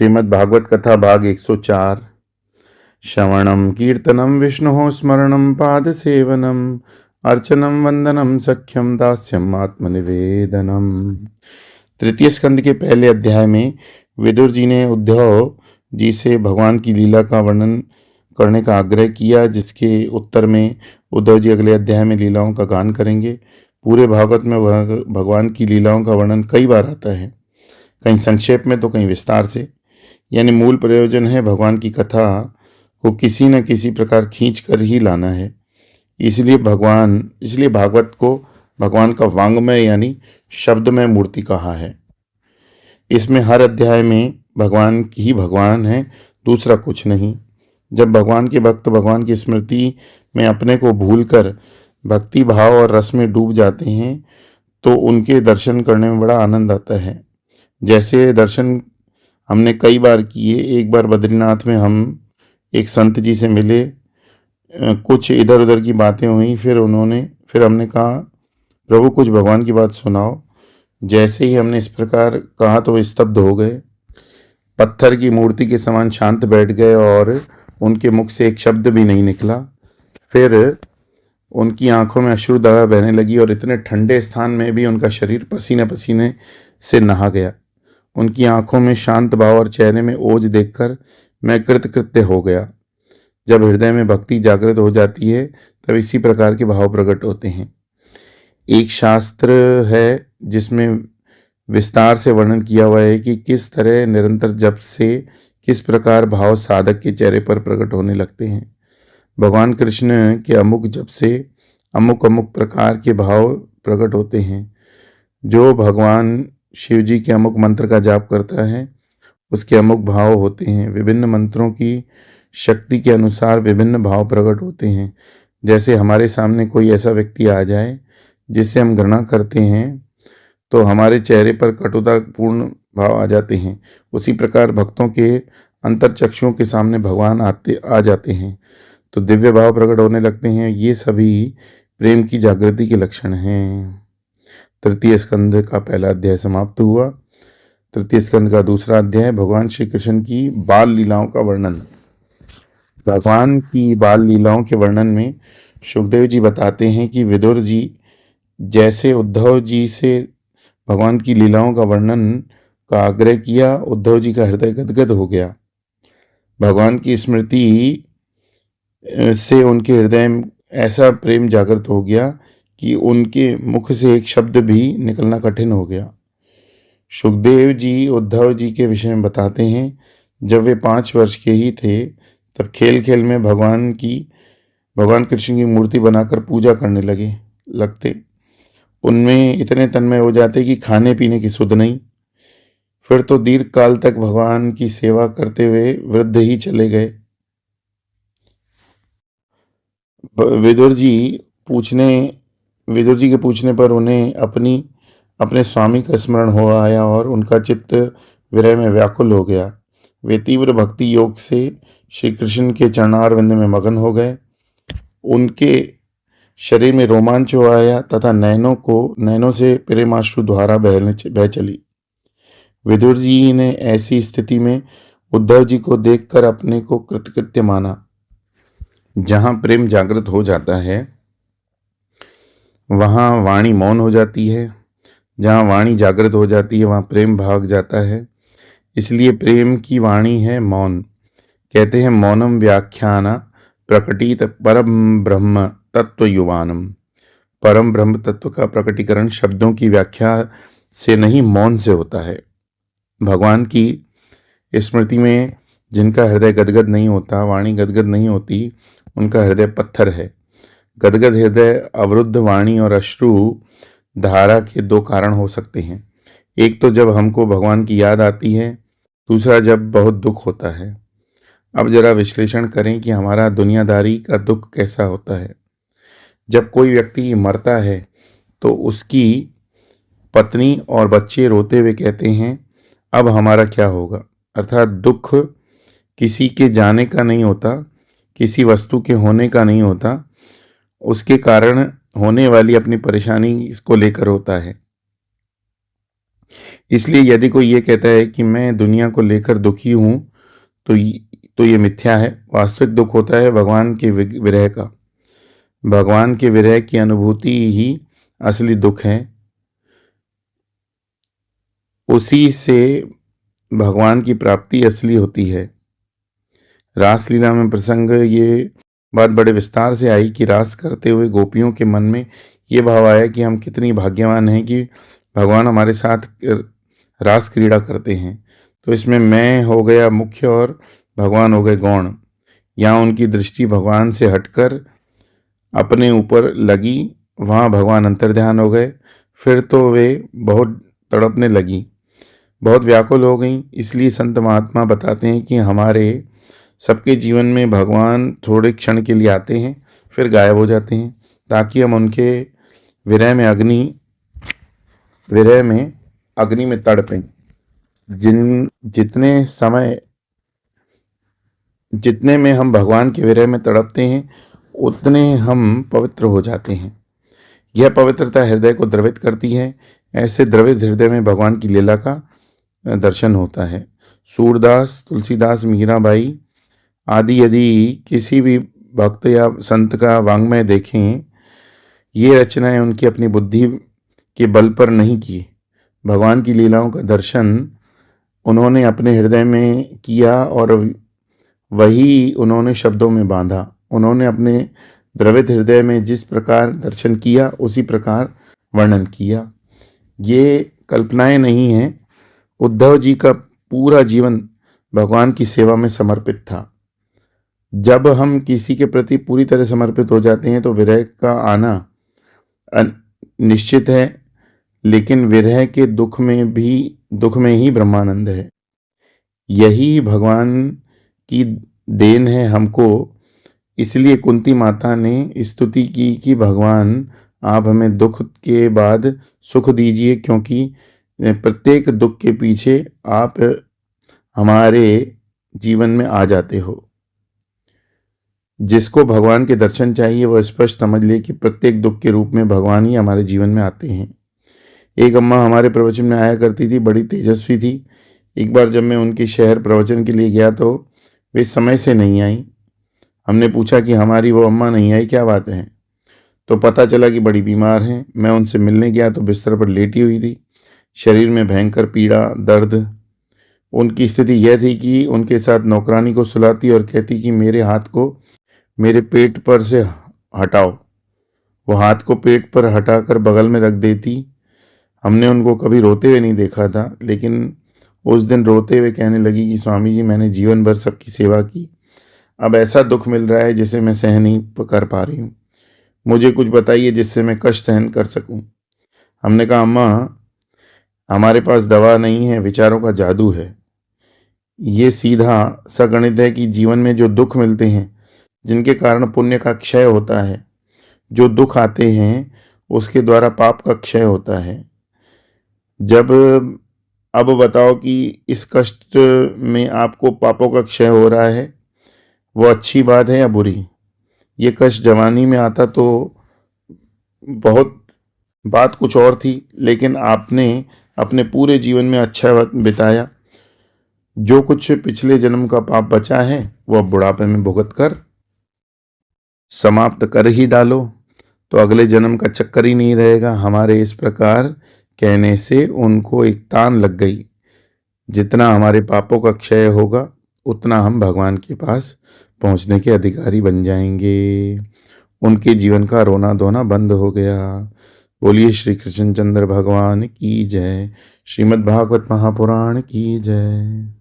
श्रीमद् भागवत कथा भाग 104। श्रवणं कीर्तनं विष्णुः स्मरणं पादसेवनम् अर्चनं वंदनं सख्यं दास्यम् आत्मनिवेदनम्। तृतीय स्कंद के पहले अध्याय में विदुर जी ने उद्धव जी से भगवान की लीला का वर्णन करने का आग्रह किया, जिसके उत्तर में उद्धव जी अगले अध्याय में लीलाओं का गान करेंगे। पूरे भागवत में भगवान की लीलाओं का वर्णन कई बार आता है, कहीं संक्षेप में तो कहीं विस्तार से। यानी मूल प्रयोजन है भगवान की कथा को किसी न किसी प्रकार खींच कर ही लाना है। इसलिए भागवत को भगवान का वांग्मय यानी शब्दमय मूर्ति कहा है। इसमें हर अध्याय में भगवान ही भगवान है, दूसरा कुछ नहीं। जब भगवान के भक्त भगवान की स्मृति में अपने को भूलकर भक्ति भाव और रस में डूब जाते हैं तो उनके दर्शन करने में बड़ा आनंद आता है। जैसे दर्शन हमने कई बार किए। एक बार बद्रीनाथ में हम एक संत जी से मिले, कुछ इधर उधर की बातें हुई, फिर हमने कहा प्रभु कुछ भगवान की बात सुनाओ। जैसे ही हमने इस प्रकार कहा तो वे स्तब्ध हो गए, पत्थर की मूर्ति के समान शांत बैठ गए और उनके मुख से एक शब्द भी नहीं निकला। फिर उनकी आंखों में अश्रुधारा बहने लगी और इतने ठंडे स्थान में भी उनका शरीर पसीने पसीने से नहा गया। उनकी आंखों में शांत भाव और चेहरे में ओज देखकर मैं कृतकृत्य हो गया। जब हृदय में भक्ति जागृत हो जाती है तब इसी प्रकार के भाव प्रकट होते हैं। एक शास्त्र है जिसमें विस्तार से वर्णन किया हुआ है कि किस तरह निरंतर जप से किस प्रकार भाव साधक के चेहरे पर प्रकट होने लगते हैं। भगवान कृष्ण के अमुक जप से अमुक अमुक प्रकार के भाव प्रकट होते हैं। जो भगवान शिव जी के अमुक मंत्र का जाप करता है उसके अमुक भाव होते हैं। विभिन्न मंत्रों की शक्ति के अनुसार विभिन्न भाव प्रकट होते हैं। जैसे हमारे सामने कोई ऐसा व्यक्ति आ जाए जिससे हम घृणा करते हैं तो हमारे चेहरे पर कटुतापूर्ण भाव आ जाते हैं, उसी प्रकार भक्तों के अंतर चक्षुओं के सामने भगवान आ जाते हैं तो दिव्य भाव प्रकट होने लगते हैं। ये सभी प्रेम की जागृति के लक्षण हैं। तृतीय स्कंद का पहला अध्याय समाप्त हुआ। तृतीय स्कंद का दूसरा अध्याय भगवान श्री कृष्ण की बाल लीलाओं का वर्णन। भगवान की बाल लीलाओं के वर्णन में सुखदेव जी बताते हैं कि विदुर जी जैसे उद्धव जी से भगवान की लीलाओं का वर्णन का आग्रह किया, उद्धव जी का हृदय गदगद हो गया। भगवान की स्मृति से उनके हृदय में ऐसा प्रेम जागृत हो गया कि उनके मुख से एक शब्द भी निकलना कठिन हो गया। सुखदेव जी उद्धव जी के विषय में बताते हैं, जब वे 5 वर्ष के ही थे तब खेल खेल में भगवान कृष्ण की मूर्ति बनाकर पूजा करने लगते। उनमें इतने तन्मय हो जाते कि खाने पीने की सुध नहीं। फिर तो दीर्घ काल तक भगवान की सेवा करते हुए वृद्ध ही चले गए। विदुर जी के पूछने पर उन्हें अपने स्वामी का स्मरण हो आया और उनका चित्त विरह में व्याकुल हो गया। वे तीव्र भक्ति योग से श्री कृष्ण के चरणारविंद में मगन हो गए। उनके शरीर में रोमांच हो आया तथा नैनों से प्रेमाश्रु धारा बह चली। विदुर जी ने ऐसी स्थिति में उद्धव जी को देखकर अपने को कृतकृत्य माना। जहाँ प्रेम जागृत हो जाता है वहाँ वाणी मौन हो जाती है, जहाँ वाणी जागृत हो जाती है वहाँ प्रेम भाग जाता है। इसलिए प्रेम की वाणी है मौन। कहते हैं मौनम व्याख्याना प्रकटित परम ब्रह्म तत्व युवानम। परम ब्रह्म तत्व का प्रकटीकरण शब्दों की व्याख्या से नहीं, मौन से होता है। भगवान की स्मृति में जिनका हृदय गदगद नहीं होता, वाणी गदगद नहीं होती, उनका हृदय पत्थर है। गदगद हृदय, अवरुद्ध वाणी और अश्रु धारा के 2 कारण हो सकते हैं। एक तो जब हमको भगवान की याद आती है, दूसरा जब बहुत दुख होता है। अब जरा विश्लेषण करें कि हमारा दुनियादारी का दुख कैसा होता है। जब कोई व्यक्ति मरता है तो उसकी पत्नी और बच्चे रोते हुए कहते हैं अब हमारा क्या होगा। अर्थात दुख किसी के जाने का नहीं होता, किसी वस्तु के होने का नहीं होता, उसके कारण होने वाली अपनी परेशानी इसको लेकर होता है। इसलिए यदि कोई ये कहता है कि मैं दुनिया को लेकर दुखी हूँ, तो ये मिथ्या है। वास्तविक दुख होता है भगवान के विरह का। भगवान के विरह की अनुभूति ही असली दुख है। उसी से भगवान की प्राप्ति असली होती है। रासलीला में प्रसंग ये बात बड़े विस्तार से आई कि रास करते हुए गोपियों के मन में ये भाव आया कि हम कितनी भाग्यवान हैं कि भगवान हमारे साथ रास क्रीड़ा करते हैं। तो इसमें मैं हो गया मुख्य और भगवान हो गए गौण। यहाँ उनकी दृष्टि भगवान से हटकर अपने ऊपर लगी, वहाँ भगवान अंतर्ध्यान हो गए। फिर तो वे बहुत तड़पने लगी, बहुत व्याकुल हो गई। इसलिए संत महात्मा बताते हैं कि हमारे सबके जीवन में भगवान थोड़े क्षण के लिए आते हैं, फिर गायब हो जाते हैं, ताकि हम उनके विरह में अग्नि में तड़पें। जितने में हम भगवान के विरह में तड़पते हैं, उतने हम पवित्र हो जाते हैं। यह पवित्रता हृदय को द्रवित करती है। ऐसे द्रवित हृदय में भगवान की लीला का दर्शन होता है। सूरदास, तुलसीदास, मीराबाई आदि यदि किसी भी भक्त या संत का वाङ्मय देखें, ये रचनाएं उनकी अपनी बुद्धि के बल पर नहीं की। भगवान की लीलाओं का दर्शन उन्होंने अपने हृदय में किया और वही उन्होंने शब्दों में बांधा। उन्होंने अपने द्रवित हृदय में जिस प्रकार दर्शन किया, उसी प्रकार वर्णन किया। ये कल्पनाएं नहीं हैं। उद्धव जी का पूरा जीवन भगवान की सेवा में समर्पित था। जब हम किसी के प्रति पूरी तरह समर्पित हो जाते हैं तो विरह का आना निश्चित है, लेकिन विरह के दुख में ही ब्रह्मानंद है। यही भगवान की देन है हमको। इसलिए कुंती माता ने स्तुति की कि भगवान आप हमें दुख के बाद सुख दीजिए, क्योंकि प्रत्येक दुख के पीछे आप हमारे जीवन में आ जाते हो। जिसको भगवान के दर्शन चाहिए वह स्पष्ट समझ ले कि प्रत्येक दुख के रूप में भगवान ही हमारे जीवन में आते हैं। एक अम्मा हमारे प्रवचन में आया करती थी, बड़ी तेजस्वी थी। एक बार जब मैं उनके शहर प्रवचन के लिए गया तो वे समय से नहीं आई। हमने पूछा कि हमारी वो अम्मा नहीं आई, क्या बात है? तो पता चला कि बड़ी बीमार हैं। मैं उनसे मिलने गया तो बिस्तर पर लेटी हुई थी, शरीर में भयंकर पीड़ा, दर्द। उनकी स्थिति यह थी कि उनके साथ नौकरानी को सुलाती और कहती कि मेरे हाथ को मेरे पेट पर से हटाओ। वो हाथ को पेट पर हटाकर बगल में रख देती। हमने उनको कभी रोते हुए नहीं देखा था, लेकिन उस दिन रोते हुए कहने लगी कि स्वामी जी, मैंने जीवन भर सबकी सेवा की, अब ऐसा दुख मिल रहा है जिसे मैं सहन नहीं कर पा रही हूँ। मुझे कुछ बताइए जिससे मैं कष्ट सहन कर सकूं। हमने कहा, अम्मा, हमारे पास दवा नहीं है, विचारों का जादू है। ये सीधा सा गणित है कि जीवन में जो दुख मिलते हैं, जिनके कारण पुण्य का क्षय होता है, जो दुख आते हैं उसके द्वारा पाप का क्षय होता है। अब बताओ कि इस कष्ट में आपको पापों का क्षय हो रहा है, वो अच्छी बात है या बुरी? ये कष्ट जवानी में आता तो बहुत बात कुछ और थी, लेकिन आपने अपने पूरे जीवन में अच्छा वक्त बिताया। जो कुछ पिछले जन्म का पाप बचा है वो अब बुढ़ापे में भुगत कर समाप्त कर ही डालो, तो अगले जन्म का चक्कर ही नहीं रहेगा। हमारे इस प्रकार कहने से उनको एक तान लग गई। जितना हमारे पापों का क्षय होगा, उतना हम भगवान के पास पहुंचने के अधिकारी बन जाएंगे। उनके जीवन का रोना धोना बंद हो गया। बोलिए श्री कृष्णचंद्र भगवान की जय। श्रीमद् भागवत महापुराण की जय।